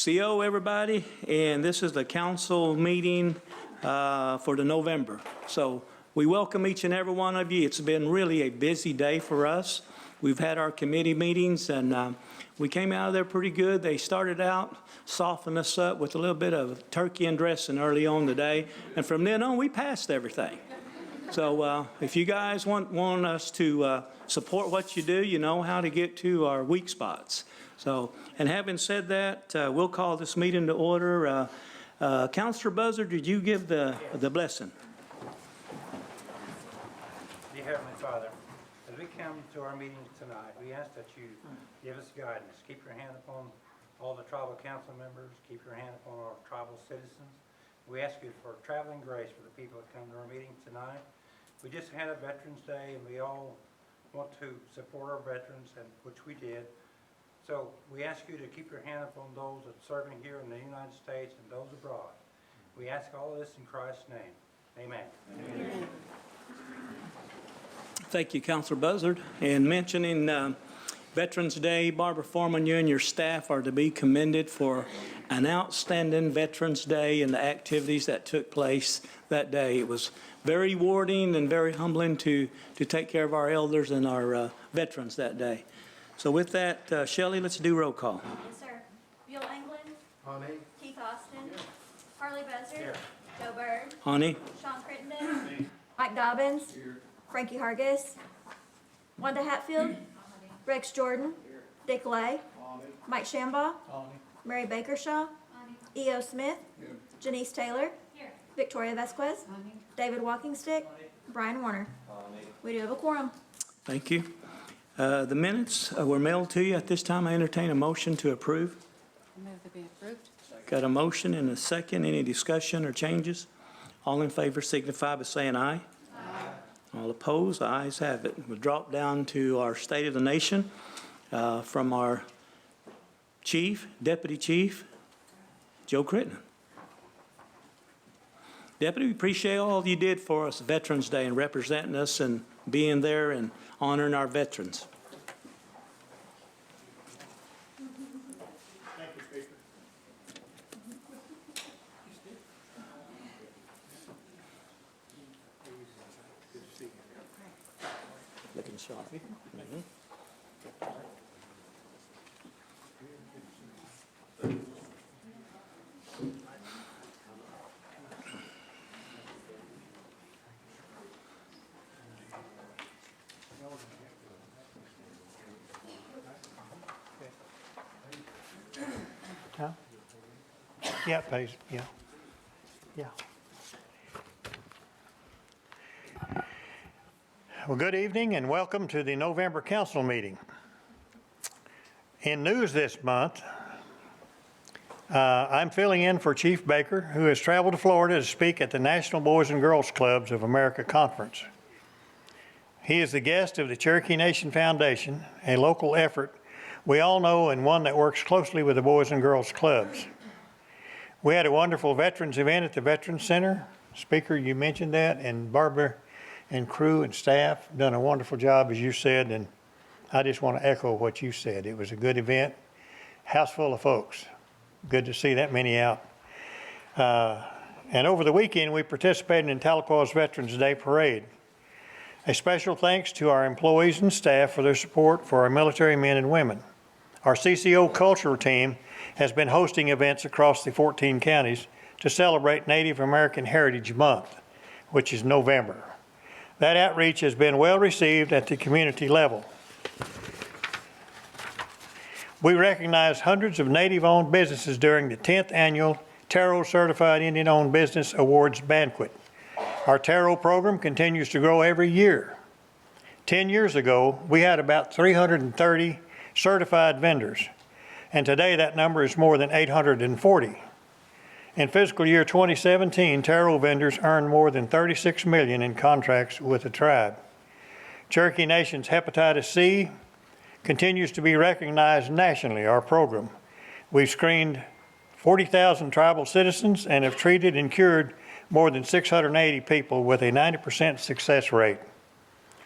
CO, everybody, and this is the council meeting for the November. So we welcome each and every one of you. It's been really a busy day for us. We've had our committee meetings, and we came out of there pretty good. They started out softening us up with a little bit of turkey and dressing early on today, and from then on, we passed everything. So if you guys want us to support what you do, you know how to get to our weak spots. So, and having said that, we'll call this meeting to order. Councilor Buzzard, did you give the blessing? Dear Heavenly Father, as we come to our meeting tonight, we ask that you give us guidance. Keep your hand upon all the tribal council members. Keep your hand upon our tribal citizens. We ask you for traveling grace for the people that come to our meeting tonight. We just had a Veterans Day, and we all want to support our veterans, and which we did. So we ask you to keep your hand upon those that are serving here in the United States and those abroad. We ask all of this in Christ's name. Amen. Amen. Thank you, Councilor Buzzard. And mentioning Veterans Day, Barbara Foreman, you and your staff are to be commended for an outstanding Veterans Day and the activities that took place that day. It was very rewarding and very humbling to take care of our elders and our veterans that day. So with that, Shelley, let's do roll call. Yes, sir. Bill England. Honey. Keith Austin. Here. Harley Buzzard. Here. Joe Byrd. Honey. Sean Crittenden. Mike Dobbins. Here. Frankie Hargis. Wanda Hatfield. Rex Jordan. Here. Dick Lay. Mike Shambaugh. Mary Bakershaw. E.O. Smith. Here. Janice Taylor. Here. Victoria Vasquez. David Walkingstick. Brian Warner. We do have a quorum. Thank you. The minutes were mailed to you. At this time, I entertain a motion to approve. I move to be approved. Got a motion and a second. Any discussion or changes? All in favor signify by saying aye. Aye. All opposed? The ayes have it. We'll drop down to our State of the Nation from our Chief, Deputy Chief, Joe Crittenden. Deputy, we appreciate all you did for us Veterans Day and representing us and being there and honoring our veterans. Thank you, Speaker. Good to see you. Looking sharp. Mm-hmm. Huh? Yeah, please. Yeah. Yeah. Well, good evening and welcome to the November Council meeting. In news this month, I'm filling in for Chief Baker, who has traveled to Florida to speak at the National Boys and Girls Clubs of America Conference. He is the guest of the Cherokee Nation Foundation, a local effort we all know and one that works closely with the Boys and Girls Clubs. We had a wonderful veterans event at the Veterans Center. Speaker, you mentioned that, and Barbara and crew and staff done a wonderful job, as you said, and I just want to echo what you said. It was a good event, house full of folks. Good to see that many out. And over the weekend, we participated in Tahlequah's Veterans Day Parade. A special thanks to our employees and staff for their support for our military men and women. Our CCO cultural team has been hosting events across the 14 counties to celebrate Native American Heritage Month, which is November. That outreach has been well received at the community level. We recognized hundreds of Native-owned businesses during the 10th annual Taro Certified Indian-Owned Business Awards Banquet. Our Taro program continues to grow every year. 10 years ago, we had about 330 certified vendors, and today that number is more than 840. In fiscal year 2017, Taro vendors earned more than $36 million in contracts with the tribe. Cherokee Nation's Hepatitis C continues to be recognized nationally, our program. We've screened 40,000 tribal citizens and have treated and cured more than 680 people with a 90% success rate.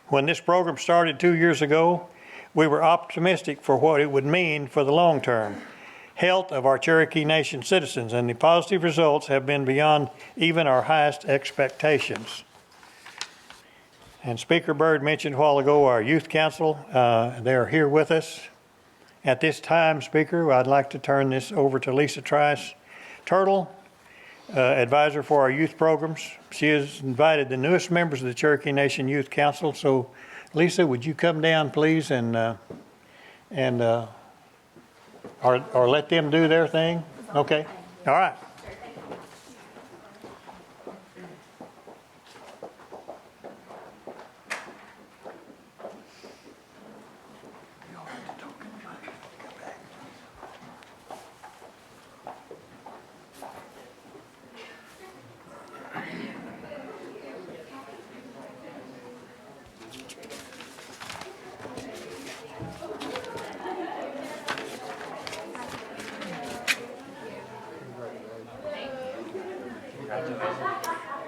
When this program started 2 years ago, we were optimistic for what it would mean for the long term. health of our Cherokee Nation citizens, and the positive results have been beyond even our highest expectations. And Speaker Byrd mentioned a while ago our youth council. They're here with us. At this time, Speaker, I'd like to turn this over to Lisa Trice Turtle, advisor for our youth programs. She has invited the newest members of the Cherokee Nation Youth Council. So, Lisa, would you come down, please, or let them do their thing? Okay. All right.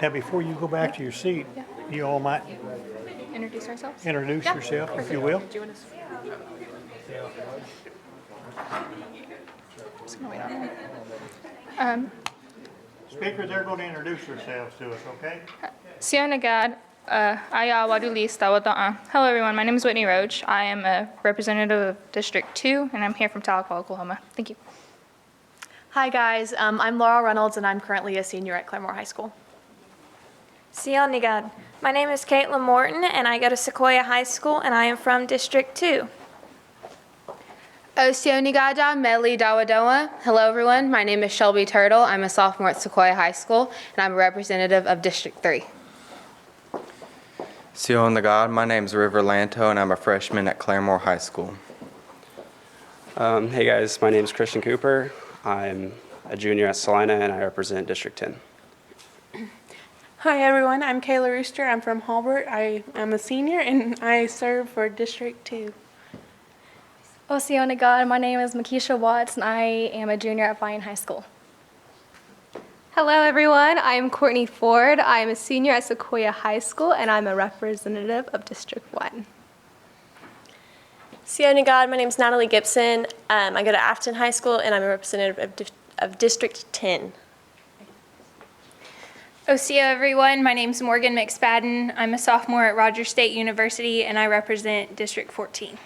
Now, before you go back to your seat, you all might Introduce ourselves? introduce yourself, if you will. Do you want us? Just gonna wait on it. Speaker, they're going to introduce themselves to us, okay? Sionagad, Aya Wadulis Tawadaa. Hello, everyone. My name is Whitney Roach. I am a representative of District 2, and I'm here from Tahlequah, Oklahoma. Thank you. Hi, guys. I'm Laurel Reynolds, and I'm currently a senior at Claremore High School. Sionigad. My name is Caitlin Morton, and I go to Sequoia High School, and I am from District 2. Osionigada Meli Dawadoa. Hello, everyone. My name is Shelby Turtle. I'm a sophomore at Sequoia High School, and I'm a representative of District 3. Sion Nagad, my name is River Lanto, and I'm a freshman at Claremore High School. Hey guys, my name is Christian Cooper. I'm a junior at Salina, and I represent District 10. Hi everyone, I'm Kayla Rooster. I'm from Halbert. I am a senior and I serve for District 2. Oceana, my name is Makisha Watts and I am a junior at Vine High School. Hello everyone, I am Courtney Ford. I am a senior at Sequoia High School and I'm a representative of District 1. Siona God, my name is Natalie Gibson. I go to Afton High School and I'm a representative of District 10. Oseo, everyone. My name's Morgan McSpadden. I'm a sophomore at Rogers State University, and I represent District 14.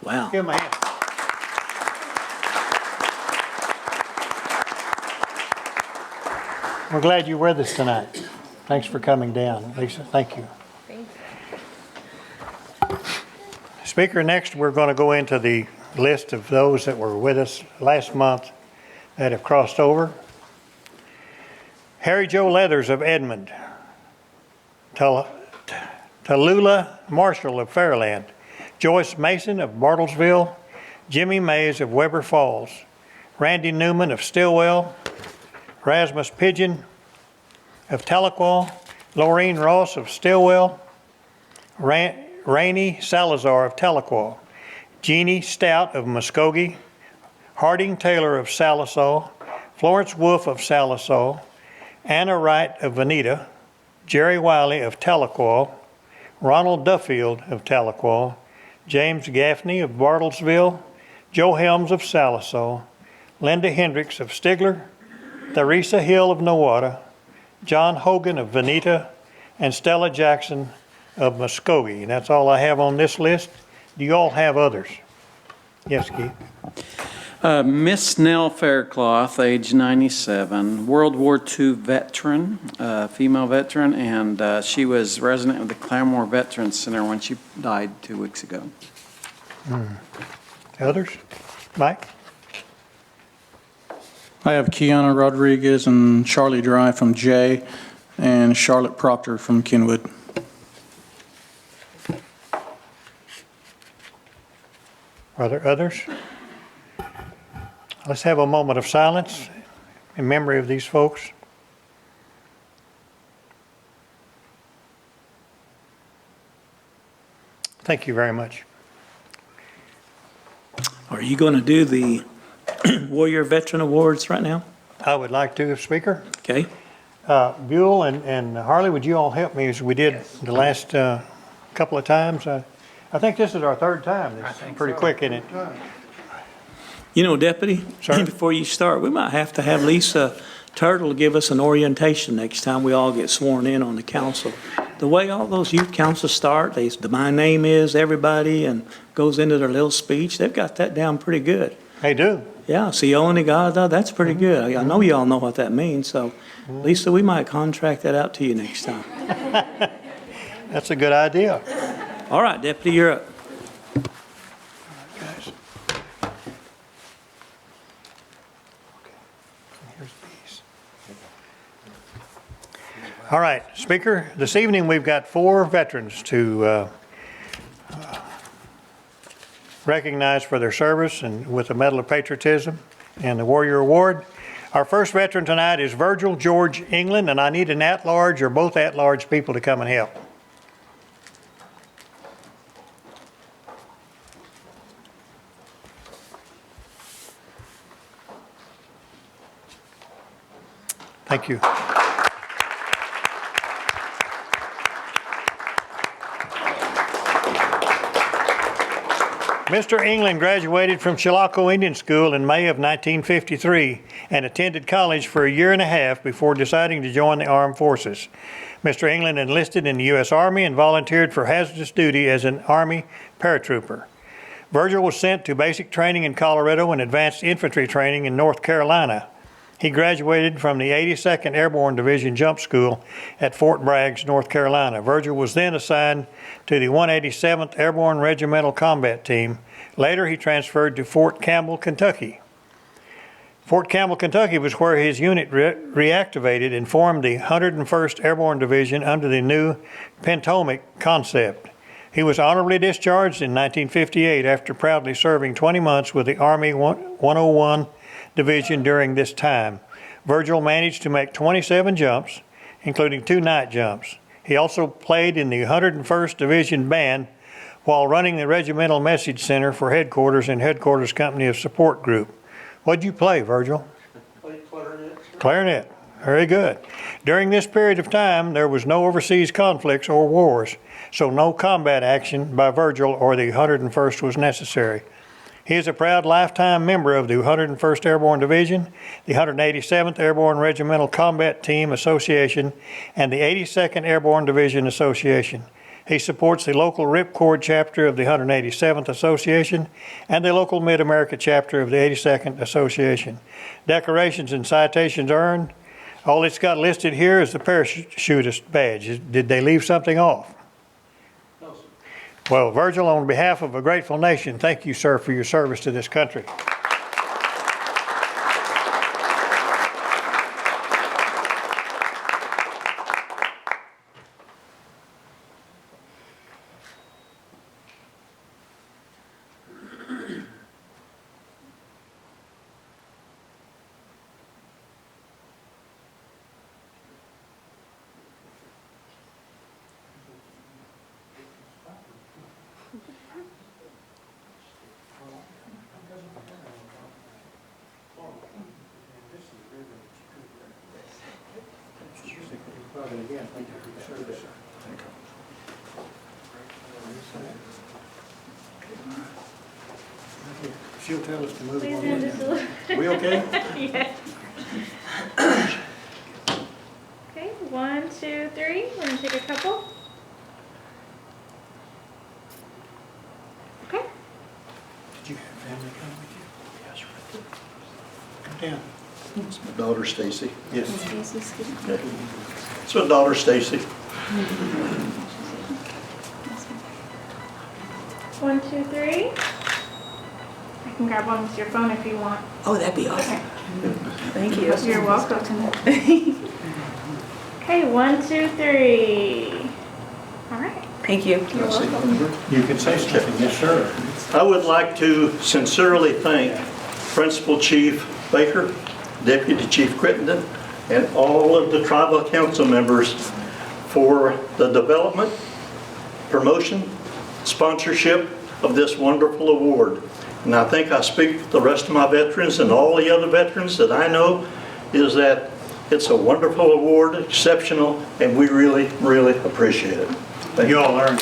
Wow. Give them a hand. We're glad you were with us tonight. Thanks for coming down, Lisa. Thank you. Thanks. Speaker, next we're going to go into the list of those that were with us last month that have crossed over. Harry Joe Leathers of Edmond, Tallulah Marshall of Fairland, Joyce Mason of Bartlesville, Jimmy Mays of Weber Falls, Randy Newman of Stillwell, Rasmus Pigeon of Tahlequah, Laureen Ross of Stillwell, Rainey Salazar of Tahlequah, Jeannie Stout of Muskogee, Harding Taylor of Salisaw, Florence Wolf of Salisaw, Anna Wright of Veneta, Jerry Wiley of Tahlequah, Ronald Duffield of Tahlequah, James Gaffney of Bartlesville, Joe Helms of Salisaw, Linda Hendricks of Stigler, Theresa Hill of Nowata, John Hogan of Veneta, and Stella Jackson of Muskogee. And that's all I have on this list. Do you all have others? Yes, Keith. Miss Nell Faircloth, age 97, World War II veteran, female veteran, and she was resident of the Claremore Veterans Center when she died 2 weeks ago. Others? Mike? I have Kiana Rodriguez and Charlie Dry from Jay, and Charlotte Proctor from Kenwood. Are there others? Let's have a moment of silence in memory of these folks. Thank you very much. Are you going to do the Warrior Veteran Awards right now? I would like to, Speaker. Okay. Buell and Harley, would you all help me as we did the last couple of times? I think this is our third time. It's pretty quick, isn't it? You know, Deputy, Sir? before you start, we might have to have Lisa Turtle give us an orientation next time we all get sworn in on the council. The way all those youth councils start, my name is everybody and goes into their little speech, they've got that down pretty good. They do. Yeah, Sione God, that's pretty good. I know you all know what that means, so Lisa, we might contract that out to you next time. That's a good idea. All right, Deputy, you're up. All right, Speaker, this evening we've got 4 veterans to recognize for their service and with the Medal of Patriotism and the Warrior Award. Our first veteran tonight is Virgil George England, and I need an at-large or both at-large people to come and help. Thank you. Mr. England graduated from Chilocco Indian School in May of 1953 and attended college for a year and a half before deciding to join the armed forces. Mr. England enlisted in the U.S. Army and volunteered for hazardous duty as an Army paratrooper. Virgil was sent to basic training in Colorado and advanced infantry training in North Carolina. He graduated from the 82nd Airborne Division Jump School at Fort Bragg, North Carolina. Virgil was then assigned to the 187th Airborne Regimental Combat Team. Later, he transferred to Fort Campbell, Kentucky. Fort Campbell, Kentucky was where his unit reactivated and formed the 101st Airborne Division under the new Pentomic concept. He was honorably discharged in 1958 after proudly serving 20 months with the Army 101 Division during this time. Virgil managed to make 27 jumps, including 2 night jumps. He also played in the 101st Division Band while running the Regimental Message Center for Headquarters and Headquarters Company of Support Group. What'd you play, Virgil? Played clarinet. Clarinet. Very good. During this period of time, there was no overseas conflicts or wars, so no combat action by Virgil or the 101st was necessary. He is a proud lifetime member of the 101st Airborne Division, the 187th Airborne Regimental Combat Team Association, and the 82nd Airborne Division Association. He supports the local Ripcord chapter of the 187th Association and the local Mid-America chapter of the 82nd Association. Decorations and citations earned. All it's got listed here is the parachutist badge. Did they leave something off? Well, Virgil, on behalf of a grateful nation, thank you, sir, for your service to this country. She'll tell us to move on. We okay? Yes. Okay, 1, 2, 3. We're gonna take a couple. Okay. Did you have family come with you? Yes, right. Come down. It's my daughter, Stacy. Yes. It's my daughter, Stacy. 1, 2, 3. I can grab one with your phone if you want. Oh, that'd be awesome. Thank you. You're welcome. Okay, 1, 2, 3. All right. Thank you. You're welcome. You can say something, yes, sir. I would like to sincerely thank Principal Chief Baker, Deputy Chief Crittenden, and all of the tribal council members for the development, promotion, sponsorship of this wonderful award. And I think I speak for the rest of my veterans and all the other veterans that I know, is that it's a wonderful award, exceptional, and we really, really appreciate it. Thank You all learned.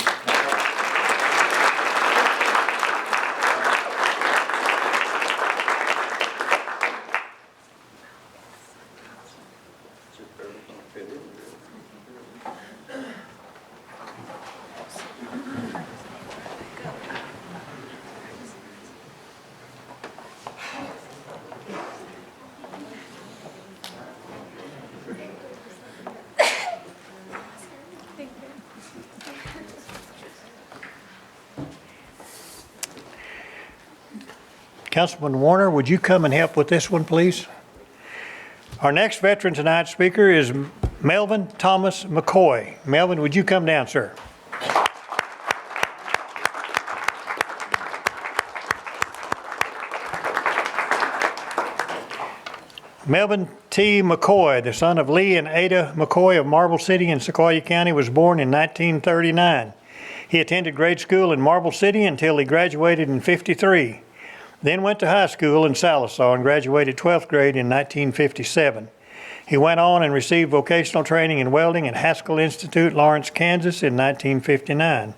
Councilman Warner, would you come and help with this one, please? Our next veteran tonight's speaker is Melvin Thomas McCoy. Melvin, would you come down, sir? Melvin T. McCoy, the son of Lee and Ada McCoy of Marble City in Sequoyah County, was born in 1939. He attended grade school in Marble City until he graduated in '53. Then went to high school in Sallisaw and graduated 12th grade in 1957. He went on and received vocational training in welding at Haskell Institute, Lawrence, Kansas in 1959.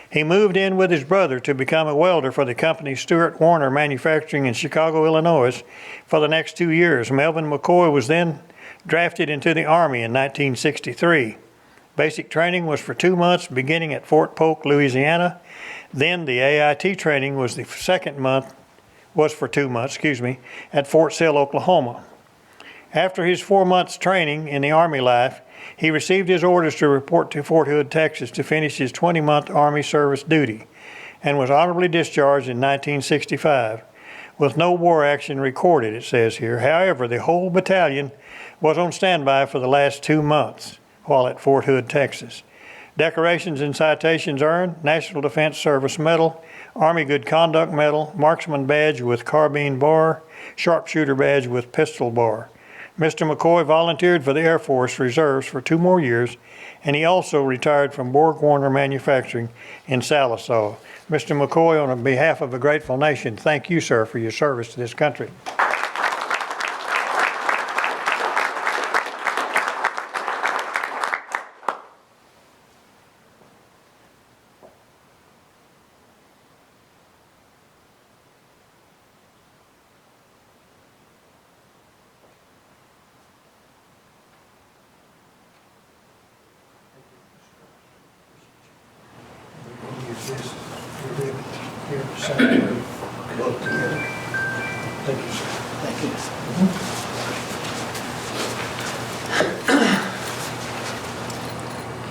He moved in with his brother to become a welder for the company Stuart Warner Manufacturing in Chicago, Illinois for the next 2 years. Melvin McCoy was then drafted into the Army in 1963. Basic training was for 2 months beginning at Fort Polk, Louisiana. Then the AIT training was for 2 months, at Fort Sill, Oklahoma. After his 4 months training in the Army life, he received his orders to report to Fort Hood, Texas to finish his 20-month Army service duty and was honorably discharged in 1965 with no war action recorded, it says here. However, the whole battalion was on standby for the last 2 months while at Fort Hood, Texas. Decorations and citations earned: National Defense Service Medal, Army Good Conduct Medal, Marksman Badge with Carbine Bar, Sharpshooter Badge with Pistol Bar. Mr. McCoy volunteered for the Air Force Reserves for 2 more years, and he also retired from Borg Warner Manufacturing in Sallisaw. Mr. McCoy, on behalf of a grateful nation, thank you, sir, for your service to this country.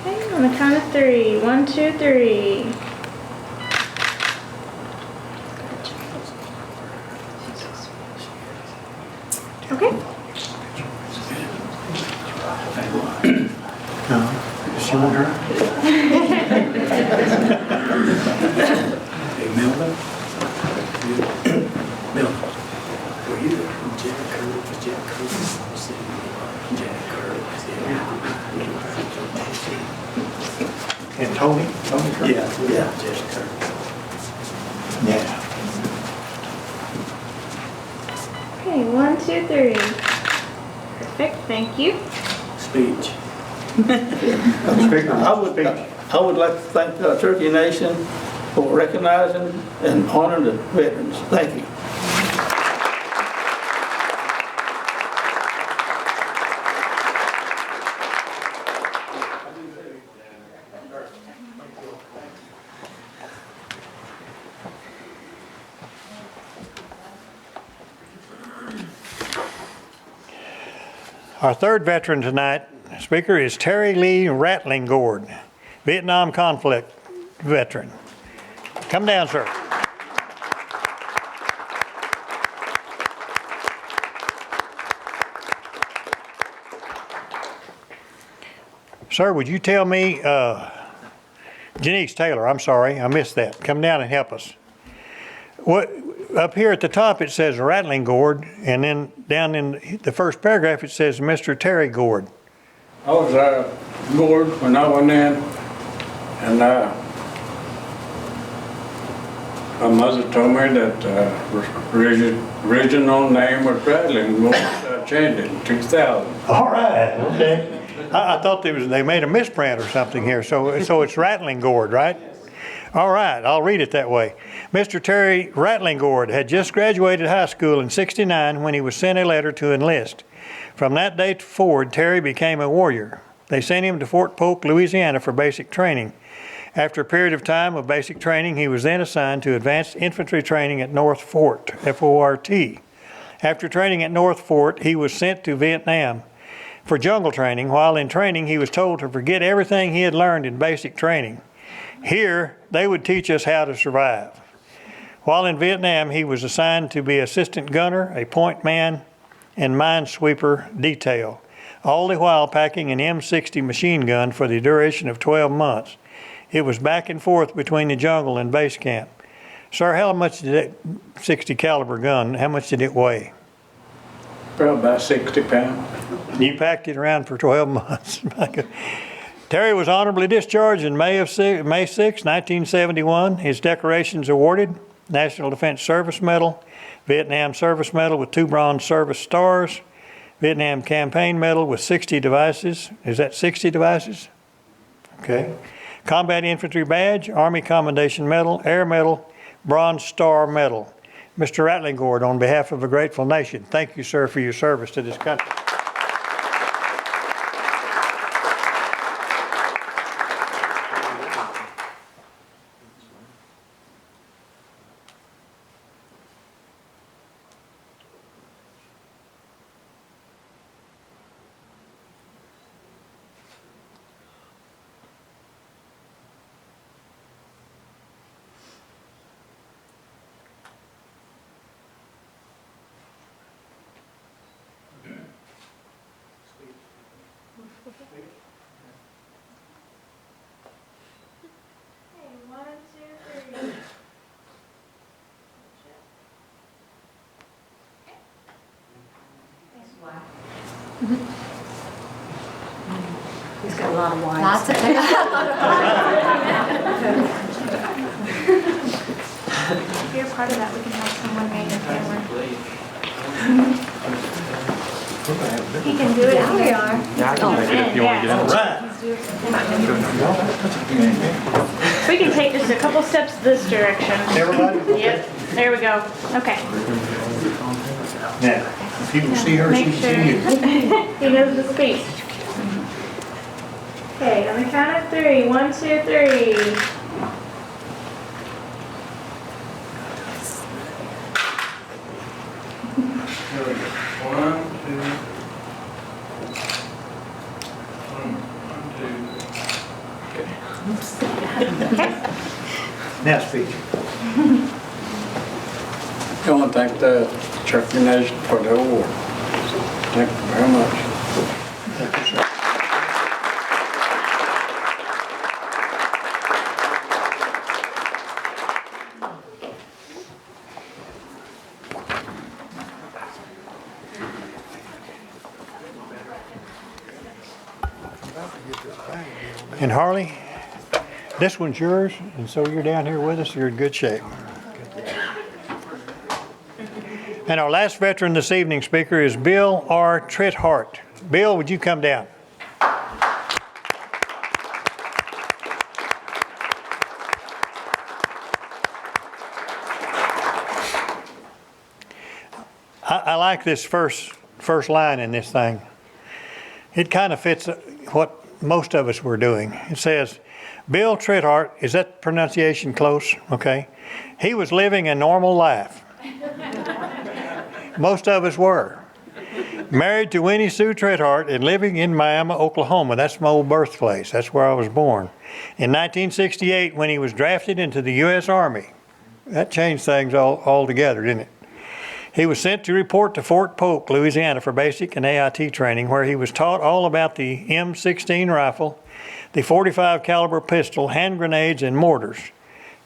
Okay, on the count of 3. 1, 2, 3. Okay. She want her? Hey, Melvin. Melvin. Were you Jack Curtis? Jack Curtis? Jack Curtis. And Tony? Tony Curtis? Yeah, Jack Curtis. Yeah. Okay, 1, 2, 3. Perfect, thank you. Speech. I would like to thank the Cherokee Nation for recognizing and honoring the veterans. Thank you. Our third veteran tonight, speaker, is Terry Lee Rattling Gord, Vietnam conflict veteran. Come down, sir. Sir, would you tell me, Janice Taylor, I'm sorry, I missed that. Come down and help us. What, up here at the top it says Rattling Gord, and then down in the first paragraph it says Mr. Terry Gord. I was Gord when I went in, and my mother told me that original name was Rattling Gord. I changed it in 2000. All right, okay. I thought they made a misprint or something here, so it's Rattling Gord, right? All right, I'll read it that way. Mr. Terry Rattling Gord had just graduated high school in '69 when he was sent a letter to enlist. From that date forward, Terry became a warrior. They sent him to Fort Polk, Louisiana for basic training. After a period of time of basic training, he was then assigned to advanced infantry training at North Fort, F-O-R-T. After training at North Fort, he was sent to Vietnam for jungle training. While in training, he was told to forget everything he had learned in basic training. Here, they would teach us how to survive. While in Vietnam, he was assigned to be assistant gunner, a point man, and minesweeper detail, all the while packing an M60 machine gun for the duration of 12 months. It was back and forth between the jungle and base camp. Sir, how much did that 60 caliber gun, how much did it weigh? Probably about 60 pounds. You packed it around for 12 months. Terry was honorably discharged in May 6, 1971. His decorations awarded: National Defense Service Medal, Vietnam Service Medal with 2 Bronze Service Stars, Vietnam Campaign Medal with 60 devices. Is that 60 devices? Okay. Combat Infantry Badge, Army Commendation Medal, Air Medal, Bronze Star Medal. Mr. Rattlingord, on behalf of a grateful nation, thank you, sir, for your service to this country. He's got a lot of wives. Lots of If you're part of that, we can have someone name the camera. He can do it. There we are. Yeah, I can make it if you want to get in. We can take just a couple steps this direction. Everybody? Yep, there we go. Okay. Now, if you can see her, she Make can sure see you. he knows the speech. Okay, on the count of 3. 1, 2, 3. Now speak. I want to thank the Cherokee Nation for the award. Thank you very much. Thank you, sir. And Harley, this one's yours, and so you're down here with us, you're in good shape. And our last veteran this evening speaker is Bill R. Trethart. Bill, would you come down? I like this first line in this thing. It kind of fits what most of us were doing. It says, Bill Trethart, is that pronunciation close? Okay. He was living a normal life. Most of us were. Married to Winnie Sue Trethart and living in Miami, Oklahoma. That's my old birthplace. That's where I was born. In 1968, when he was drafted into the U.S. Army. That changed things altogether, didn't it? He was sent to report to Fort Polk, Louisiana for basic and AIT training, where he was taught all about the M16 rifle, the .45 caliber pistol, hand grenades, and mortars.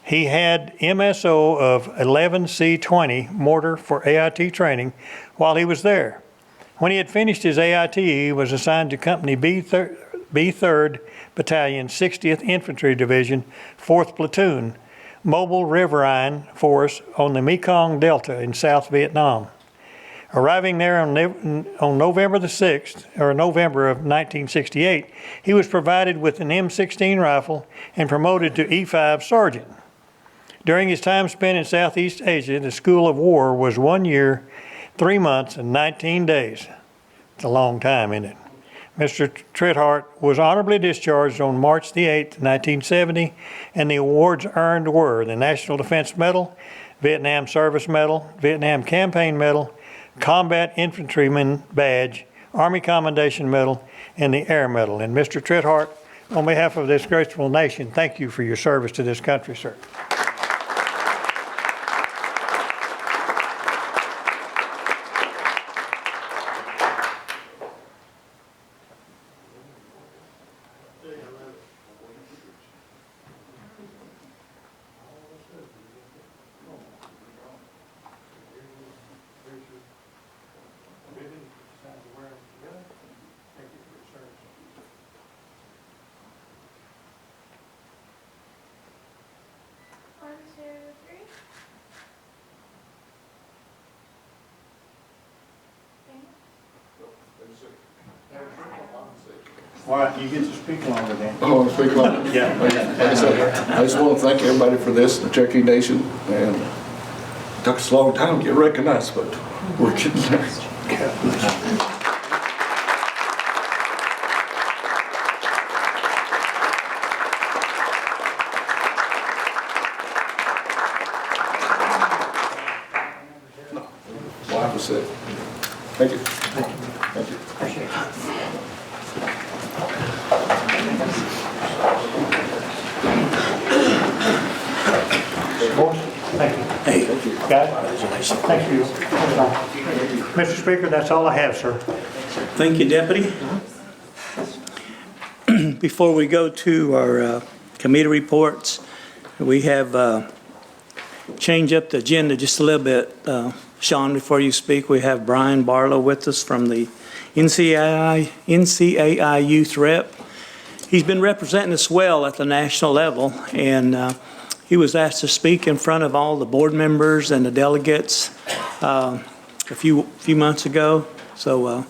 He had MSO of 11C20 mortar for AIT training while he was there. When he had finished his AIT, he was assigned to Company B 3rd Battalion, 60th Infantry Division, 4th Platoon, Mobile Riverine Force on the Mekong Delta in South Vietnam. Arriving there on November the 6th, or November of 1968, he was provided with an M16 rifle and promoted to E5 Sergeant. During his time spent in Southeast Asia, the School of War was 1 year, 3 months, and 19 days. It's a long time, isn't it? Mr. Trethart was honorably discharged on March the 8th, 1970, and the awards earned were the National Defense Medal, Vietnam Service Medal, Vietnam Campaign Medal, Combat Infantryman Badge, Army Commendation Medal, and the Air Medal. And Mr. Trethart, on behalf of this grateful nation, thank you for your service to this country, sir. All right, you get to speak longer then. I want to speak on it. Yeah. Like I said, I just want to thank everybody for this, the Cherokee Nation, and it took us a long time to get recognized, but we're getting there. Wife is sick. Thank you. Thank you. Appreciate it. Thank you. Hey. Guys, thank you. Mr. Speaker, that's all I have, sir. Thank you, Deputy. Before we go to our committee reports, we have changed up the agenda just a little bit. Sean, before you speak, we have Brian Barlow with us from the NCAI Youth Rep. He's been representing us well at the national level, and he was asked to speak in front of all the board members and the delegates a few months ago. So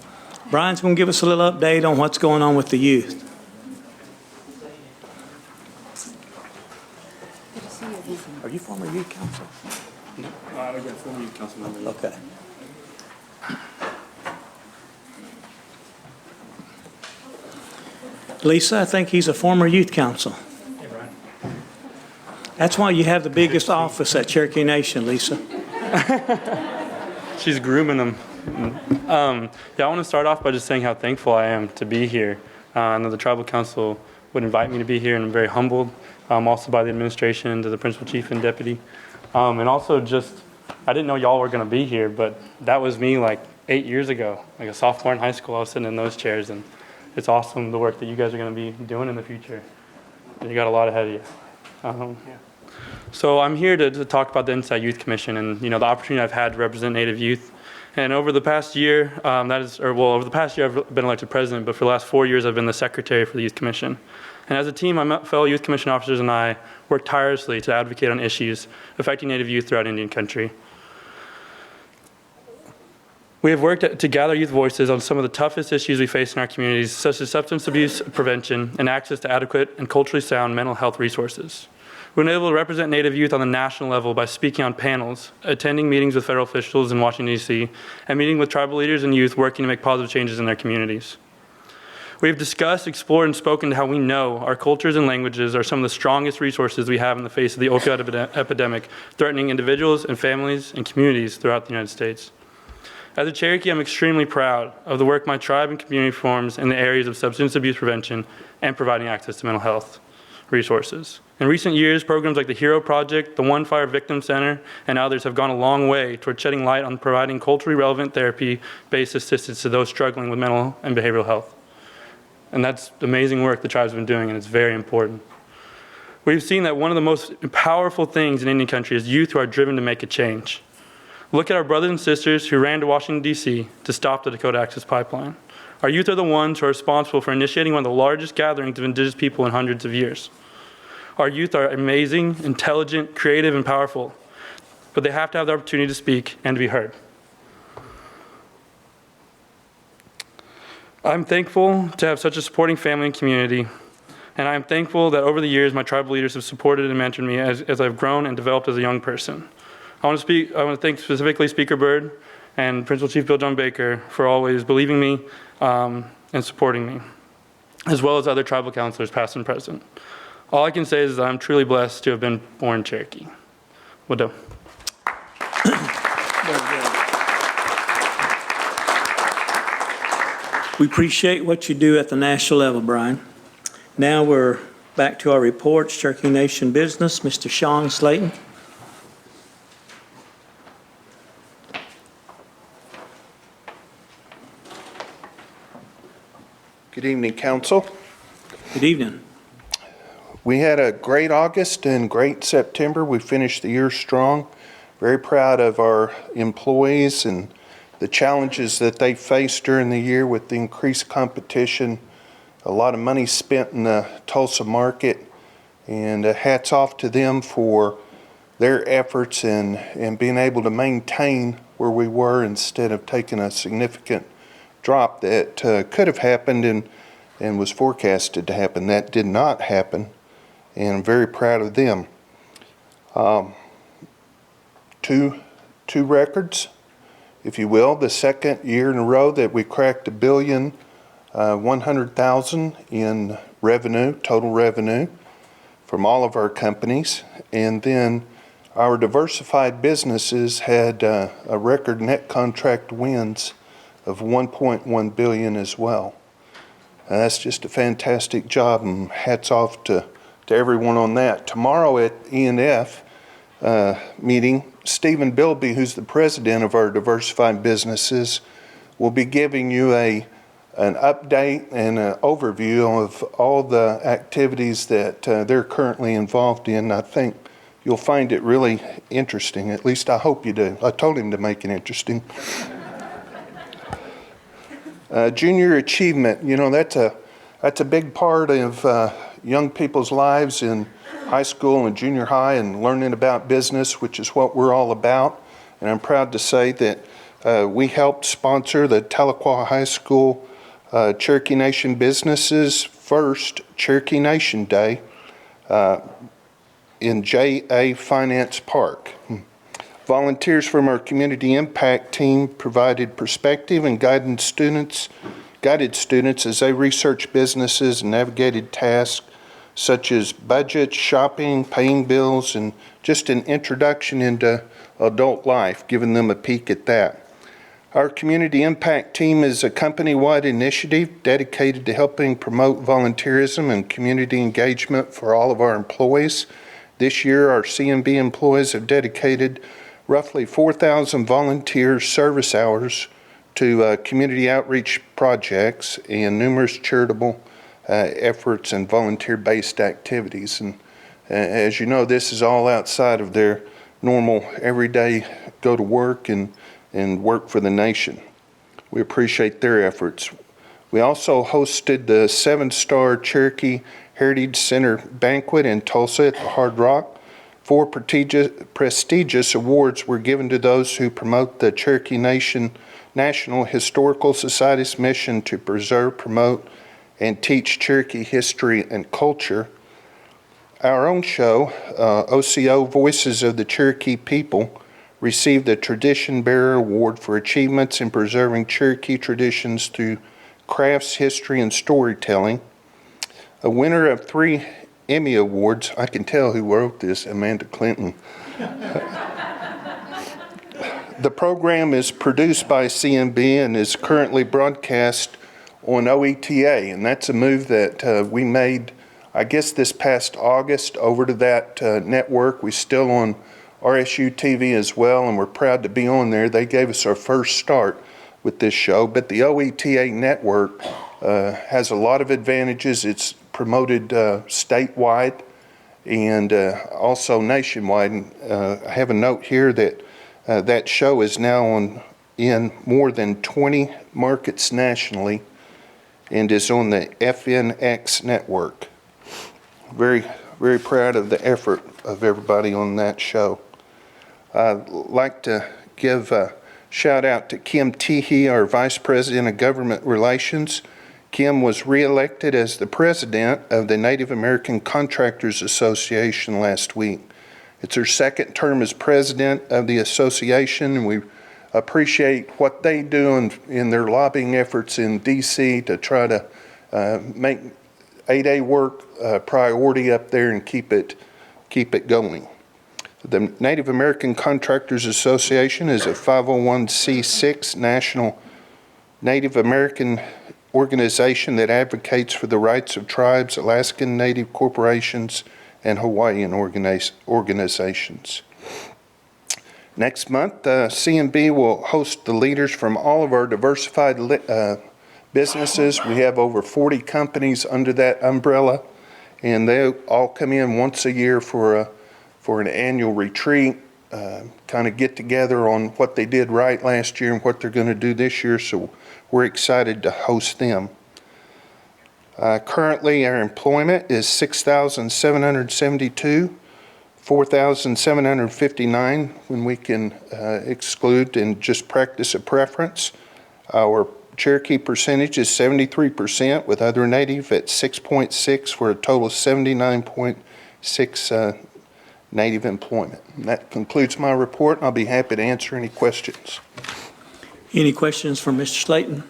Brian's going to give us a little update on what's going on with the youth. Are you former youth council? No, I got former youth council member. Okay. Lisa, I think he's a former youth council. That's why you have the biggest office at Cherokee Nation, Lisa. She's grooming them. Yeah, I want to start off by just saying how thankful I am to be here. I know the tribal council would invite me to be here, and I'm very humbled, also by the administration, to the principal chief and deputy. And also just, I didn't know y'all were going to be here, but that was me like 8 years ago, like a sophomore in high school. I was sitting in those chairs, and it's awesome the work that you guys are going to be doing in the future. You got a lot ahead of you. So I'm here to talk about the Inside Youth Commission and the opportunity I've had to represent Native youth. And over the past year, over the past year I've been elected president, but for the last 4 years I've been the secretary for the Youth Commission. And as a team, my fellow Youth Commission officers and I work tirelessly to advocate on issues affecting Native youth throughout Indian country. We have worked to gather youth voices on some of the toughest issues we face in our communities, such as substance abuse prevention and access to adequate and culturally sound mental health resources. We've been able to represent Native youth on the national level by speaking on panels, attending meetings with federal officials in Washington, D.C., and meeting with tribal leaders and youth working to make positive changes in their communities. We have discussed, explored, and spoken to how we know our cultures and languages are some of the strongest resources we have in the face of the opioid epidemic, threatening individuals and families and communities throughout the United States. As a Cherokee, I'm extremely proud of the work my tribe and community performs in the areas of substance abuse prevention and providing access to mental health resources. In recent years, programs like the HERO Project, the One Fire Victim Center, and others have gone a long way toward shedding light on providing culturally relevant therapy-based assistance to those struggling with mental and behavioral health. And that's amazing work the tribe's been doing, and it's very important. We've seen that one of the most powerful things in Indian country is youth who are driven to make a change. Look at our brothers and sisters who ran to Washington, D.C. to stop the Dakota Access Pipeline. Our youth are the ones who are responsible for initiating one of the largest gatherings of indigenous people in hundreds of years. Our youth are amazing, intelligent, creative, and powerful, but they have to have the opportunity to speak and to be heard. I'm thankful to have such a supporting family and community, and I'm thankful that over the years my tribal leaders have supported and mentored me as I've grown and developed as a young person. I want to thank specifically Speaker Byrd and Principal Chief Bill John Baker for always believing me and supporting me, as well as other tribal counselors, past and present. All I can say is that I'm truly blessed to have been born Cherokee. Wado. We appreciate what you do at the national level, Brian. Now we're back to our reports, Cherokee Nation Business. Mr. Sean Slayton. Good evening, Council. Good evening. We had a great August and great September. We finished the year strong. Very proud of our employees and the challenges that they faced during the year with the increased competition. A lot of money spent in the Tulsa market, and hats off to them for their efforts and being able to maintain where we were instead of taking a significant drop that could have happened and was forecasted to happen. That did not happen, and I'm very proud of them. Two records, if you will. The second year in a row that we cracked $1,100,000 in revenue, total revenue from all of our companies. And then our diversified businesses had a record net contract wins of $1.1 billion as well. That's just a fantastic job, and hats off to everyone on that. Tomorrow at E&F meeting, Stephen Bilby, who's the president of our diversified businesses, will be giving you an update and an overview of all the activities that they're currently involved in. I think you'll find it really interesting. At least I hope you do. I told him to make it interesting. Junior achievement, you know, that's a big part of young people's lives in high school and junior high, and learning about business, which is what we're all about. And I'm proud to say that we helped sponsor the Tahlequah High School Cherokee Nation Businesses' first Cherokee Nation Day in J.A. Finance Park. Volunteers from our community impact team provided perspective and guided students as they researched businesses and navigated tasks such as budgets, shopping, paying bills, and just an introduction into adult life, giving them a peek at that. Our community impact team is a company-wide initiative dedicated to helping promote volunteerism and community engagement for all of our employees. This year, our CMB employees have dedicated roughly 4,000 volunteer service hours to community outreach projects and numerous charitable efforts and volunteer-based activities. And as you know, this is all outside of their normal everyday go to work and work for the nation. We appreciate their efforts. We also hosted the 7-star Cherokee Heritage Center banquet in Tulsa at the Hard Rock. 4 prestigious awards were given to those who promote the Cherokee Nation National Historical Society's mission to preserve, promote, and teach Cherokee history and culture. Our own show, OCO Voices of the Cherokee People, received the Tradition Bearer Award for achievements in preserving Cherokee traditions through crafts, history, and storytelling. A winner of 3 Emmy Awards, I can tell who wrote this, Amanda Clinton. The program is produced by CMB and is currently broadcast on OETA, and that's a move that we made, I guess, this past August over to that network. We're still on RSU TV as well, and we're proud to be on there. They gave us our first start with this show, but the OETA network has a lot of advantages. It's promoted statewide and also nationwide. And, I have a note here that that show is now in more than 20 markets nationally and is on the FNX network. Very, very proud of the effort of everybody on that show. I'd like to give a shout out to Kim Teehee, our Vice President of Government Relations. Kim was reelected as the president of the Native American Contractors Association last week. It's her second term as president of the association, and we appreciate what they do in their lobbying efforts in D.C. to try to make 8A work a priority up there and keep it going. The Native American Contractors Association is a 501c6 national Native American organization that advocates for the rights of tribes, Alaskan Native corporations, and Hawaiian organizations. Next month, CMB will host the leaders from all of our diversified businesses. We have over 40 companies under that umbrella, and they all come in once a year for an annual retreat, kind of get together on what they did right last year and what they're going to do this year, so we're excited to host them. Currently, our employment is 6,772, 4,759 when we can exclude and just practice a preference. Our Cherokee percentage is 73%, with other Native at 6.6, for a total of 79.6 Native employment. And that concludes my report, and I'll be happy to answer any questions. Any questions from Mr. Slayton?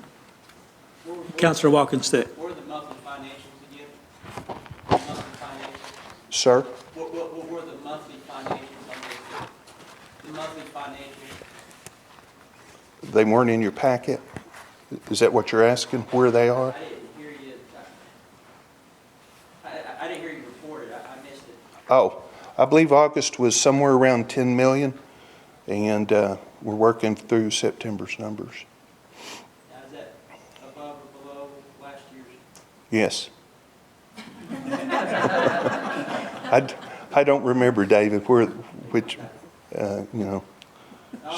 Councilor Walkenstick. What are the monthly financials again? Monthly financials? Sir? What were the monthly financials on this? The monthly financials? They weren't in your packet? Is that what you're asking, where they are? I didn't hear you. I didn't hear you report it. I missed it. Oh, I believe August was somewhere around 10 million, and we're working through September's numbers. Now, is that above or below last year's? Yes. I don't remember, David, which, you know.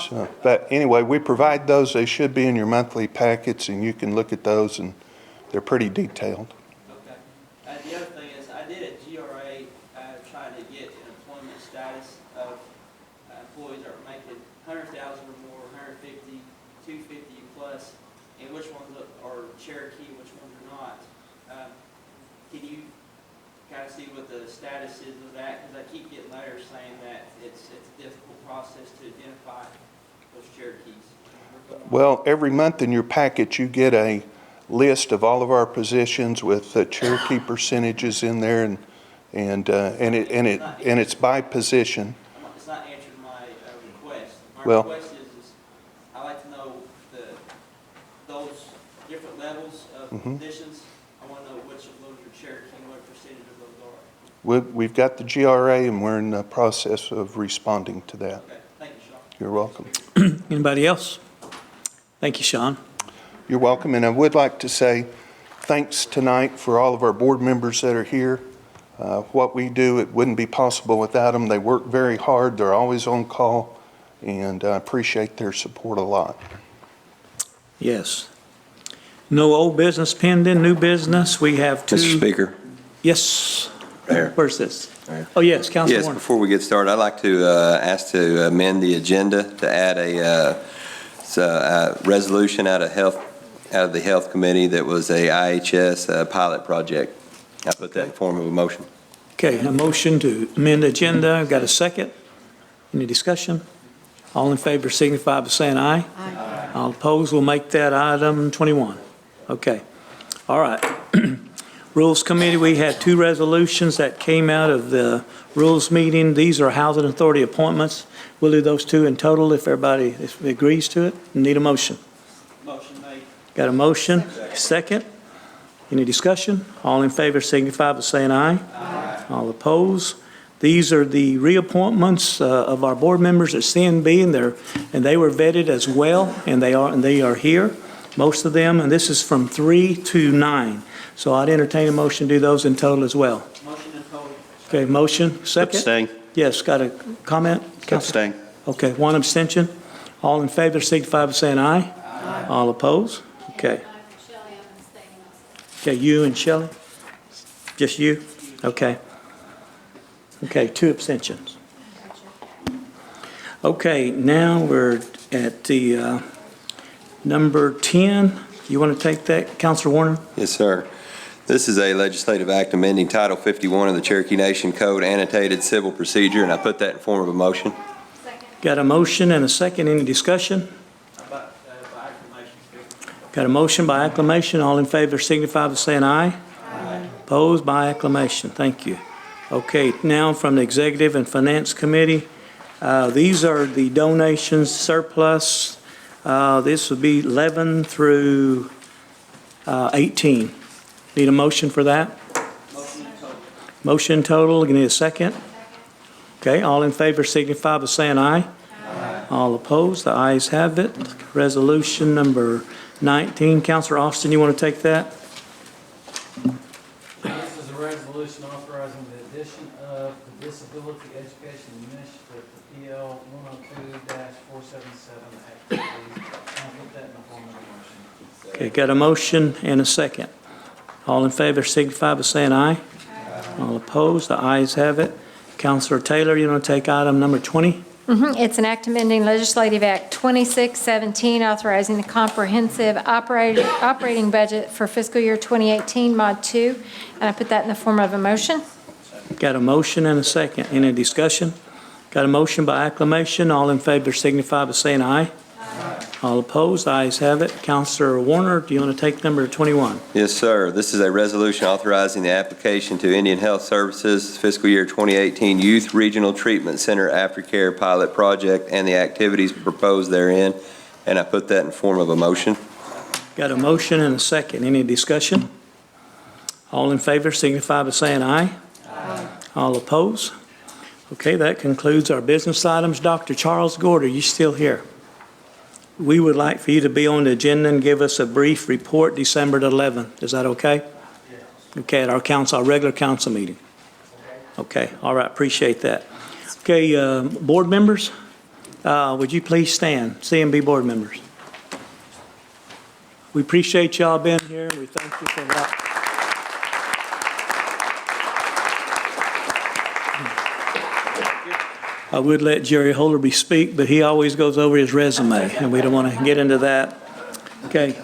So, but anyway, we provide those. They should be in your monthly packets, and you can look at those, and they're pretty detailed. Okay. The other thing is, I did a GRA trying to get an employment status of employees that are making 100,000 or more, 150, 250 plus, and which ones are Cherokee, which ones are not. Can you kind of see what the status is of that? Because I keep getting letters saying that it's a difficult process to identify those Cherokees. Well, every month in your packet, you get a list of all of our positions with the Cherokee percentages in there, and it's by position. It's not answering my request. My Well, request is I like to know those different levels of positions. I want to know which of those are Cherokee and what percentage of those are. We've got the GRA, and we're in the process of responding to that. Okay, thank you, Sean. You're welcome. Anybody else? Thank you, Sean. You're welcome, and I would like to say thanks tonight for all of our board members that are here. What we do, it wouldn't be possible without them. They work very hard. They're always on call, and I appreciate their support a lot. Yes. No old business pending, new business. We have two. Mr. Speaker. Yes. There. Where's this? Oh, yes, Councilor Yes, Warner. before we get started, I'd like to ask to amend the agenda to add a resolution out of the Health Committee that was a IHS pilot project. I put that in form of a motion. Okay, a motion to amend the agenda. Got a second? Any discussion? All in favor signify by saying aye. Aye. All opposed, we'll make that item 21. Okay. All right. Rules Committee, we had two resolutions that came out of the Rules meeting. These are Housing Authority appointments. We'll do those two in total if everybody agrees to it. Need a motion. Motion made. Got a motion? Second? Any discussion? All in favor signify by saying aye. Aye. All opposed? These are the reappointments of our board members at CNB, and they were vetted as well, and they are here, most of them, and this is from 3 to 9. So I'd entertain a motion to do those in total as well. Motion in total. Okay, motion, second? Abstain. Yes, got a comment? Abstain. Okay, one abstention. All in favor signify by saying aye. Aye. All opposed? Okay. Okay, you and Shelley? Just you? Okay. Okay, two abstentions. Okay, now we're at the number 10. You want to take that, Councilor Warner? Yes, sir. This is a legislative act amending Title 51 of the Cherokee Nation Code, annotated civil procedure, and I put that in form of a motion. Got a motion and a second. Any discussion? By acclamation. Got a motion by acclamation. All in favor signify by saying aye. Aye. Opposed by acclamation. Thank you. Okay, now from the Executive and Finance Committee, these are the donations surplus. This would be 11 through 18. Need a motion for that? Motion in total. Motion total. Give me a second. Okay, all in favor signify by saying aye. Aye. All opposed, the ayes have it. Resolution number 19. Councilor Austin, you want to take that? This is a resolution authorizing the addition of the Disability Education Initiative to PL 102-477 activities. I'll put that in the form of a motion. Okay, got a motion and a second. All in favor signify by saying aye. Aye. All opposed, the ayes have it. Councilor Taylor, you want to take item number 20? It's an act amending Legislative Act 2617, authorizing the comprehensive operating budget for fiscal year 2018, Mod 2. And I put that in the form of a motion. Got a motion and a second. Any discussion? Got a motion by acclamation. All in favor signify by saying aye. Aye. All opposed, ayes have it. Councilor Warner, do you want to take number 21? Yes, sir. This is a resolution authorizing the application to Indian Health Services fiscal year 2018 Youth Regional Treatment Center Aftercare Pilot Project and the activities proposed therein. And I put that in form of a motion. Got a motion and a second. Any discussion? All in favor signify by saying aye. Aye. All opposed? Okay, that concludes our business items. Dr. Charles Gord, are you still here? We would like for you to be on the agenda and give us a brief report December the 11th. Is that okay? Yes. Okay, at our regular council meeting. Okay, all right, appreciate that. Okay, board members, would you please stand? CMB board members. We appreciate y'all being here. We thank you for that. I would let Jerry Holderby speak, but he always goes over his resume, and we don't want to get into that. Okay.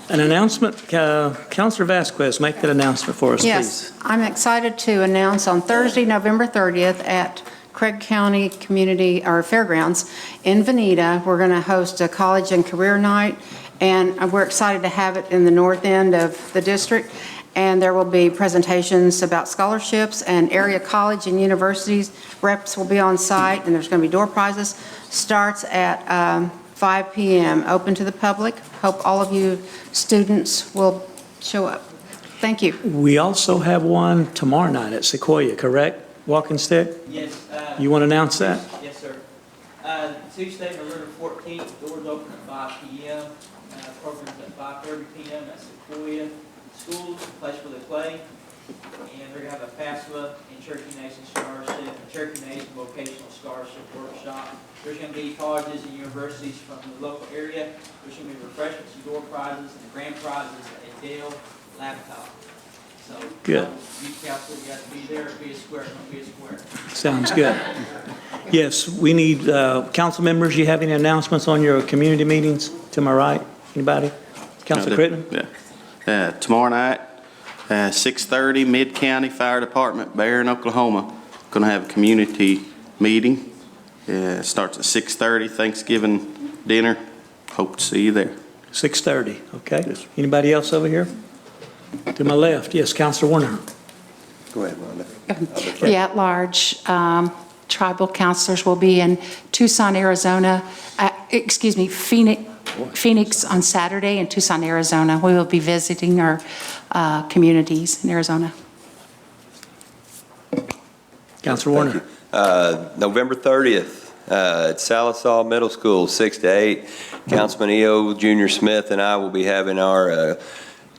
An announcement. Councilor Vasquez, make that announcement for us, yes, please. I'm excited to announce on Thursday, November 30th at Craig County Community or Fairgrounds in Veneta, we're going to host a college and career night, and we're excited to have it in the north end of the district. And there will be presentations about scholarships and area college and universities. Reps will be on site, and there's going to be door prizes. Starts at 5 p.m., open to the public. Hope all of you students will show up. Thank you. We also have one tomorrow night at Sequoia, correct? Walking stick? Yes. You want to announce that? Yes, sir. Tuesday, November 14th, doors open at 5 p.m. Programs at 5:30 p.m. at Sequoia Schools, place where they play. And we're going to have a FAFSA and Cherokee Nation Scholarship and Cherokee Nation Vocational Scholarship Workshop. There's going to be colleges and universities from the local area. There's going to be refreshments and door prizes and grand prizes and a Dell laptop. So, good. Youth council, you got to be there, be a square, don't be a square. Sounds good. Yes, we need council members. You have any announcements on your community meetings? To my right, anybody? Councilor Critton? Yeah. Tomorrow night, 6:30, Mid-County Fire Department, Barron, Oklahoma. Going to have a community meeting. Starts at 6:30, Thanksgiving dinner. Hope to see you there. 6:30, okay. Yes. Anybody else over here? To my left, yes, Councilor Warner. Go ahead, Rhonda. The at-large tribal counselors will be in Tucson, Arizona. Phoenix on Saturday and Tucson, Arizona. We will be visiting our communities in Arizona. Councilor Warner. November 30th at Salisaw Middle School, 6 to 8. Councilman E.O. Junior Smith and I will be having our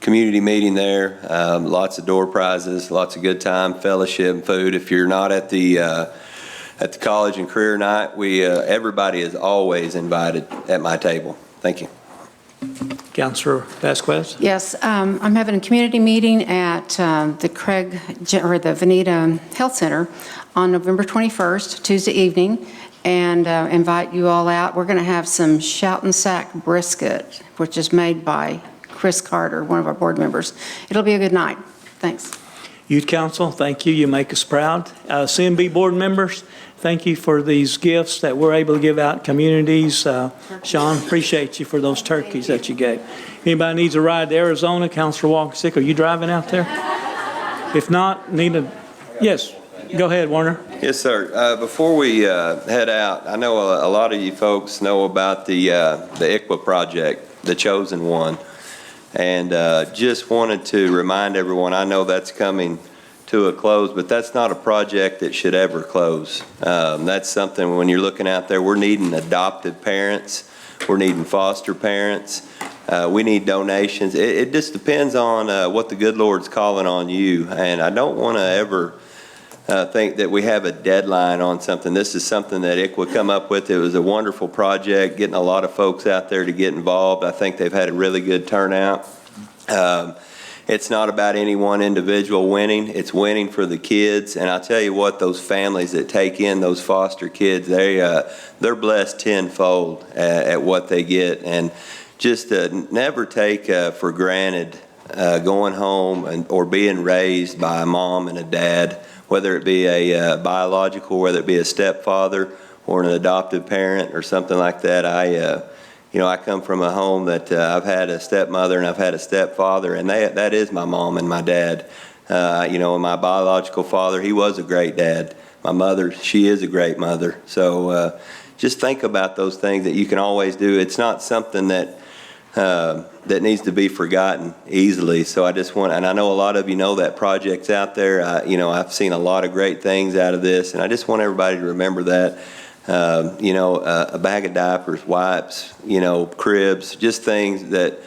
community meeting there. Lots of door prizes, lots of good time, fellowship, food. If you're not at the college and career night, everybody is always invited at my table. Thank you. Councilor Vasquez? Yes, I'm having a community meeting at the Veneta Health Center on November 21st, Tuesday evening, and invite you all out. We're going to have some Shout and Sack brisket, which is made by Chris Carter, one of our board members. It'll be a good night. Thanks. Youth Council, thank you. You make us proud. CMB board members, thank you for these gifts that we're able to give out communities. Sean, appreciate you for those turkeys that you gave. Anybody needs a ride to Arizona, Councilor Walker-Sick, are you driving out there? If not, yes, go ahead, Warner. Yes, sir. Before we head out, I know a lot of you folks know about the ICWA project, the Chosen One. And just wanted to remind everyone, I know that's coming to a close, but that's not a project that should ever close. That's something when you're looking out there, we're needing adoptive parents, we're needing foster parents, we need donations. It just depends on what the good Lord's calling on you. And I don't want to ever think that we have a deadline on something. This is something that ICWA come up with. It was a wonderful project, getting a lot of folks out there to get involved. I think they've had a really good turnout. it's not about any one individual winning. It's winning for the kids. And I'll tell you what, those families that take in those foster kids, they're blessed tenfold at what they get. And just never take for granted going home or being raised by a mom and a dad, whether it be a biological, whether it be a stepfather or an adoptive parent or something like that. I come from a home that I've had a stepmother and I've had a stepfather, and that is my mom and my dad. And my biological father, he was a great dad. My mother, she is a great mother. So just think about those things that you can always do. It's not something that needs to be forgotten easily. So I just want, and I know a lot of you know that project's out there. I've seen a lot of great things out of this, and I just want everybody to remember that. A bag of diapers, wipes, cribs, just things that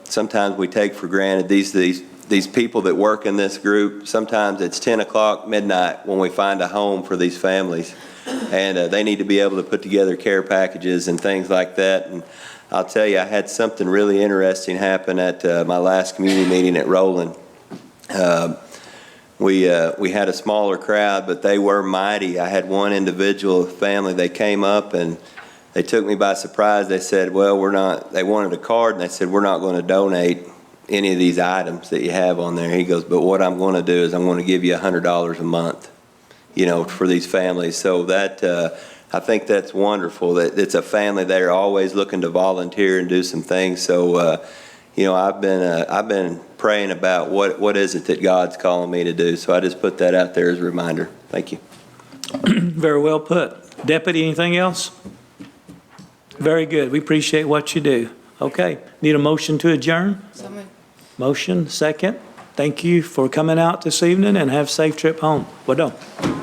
sometimes we take for granted. These people that work in this group, sometimes it's 10 o'clock, midnight when we find a home for these families. And they need to be able to put together care packages and things like that. And I'll tell you, I had something really interesting happen at my last community meeting at Roland. We had a smaller crowd, but they were mighty. I had one individual family, they came up and they took me by surprise. They said, they wanted a card, and they said, we're not going to donate any of these items that you have on there. He goes, but what I'm going to do is I'm going to give you $100 a month, for these families. So that, I think that's wonderful. That it's a family that are always looking to volunteer and do some things. So, I've been praying about what is it that God's calling me to do. So I just put that out there as a reminder. Thank you. Very well put. Deputy, anything else? Very good. We appreciate what you do. Okay. Need a motion to adjourn? Motion, second. Thank you for coming out this evening, and have a safe trip home. Well done.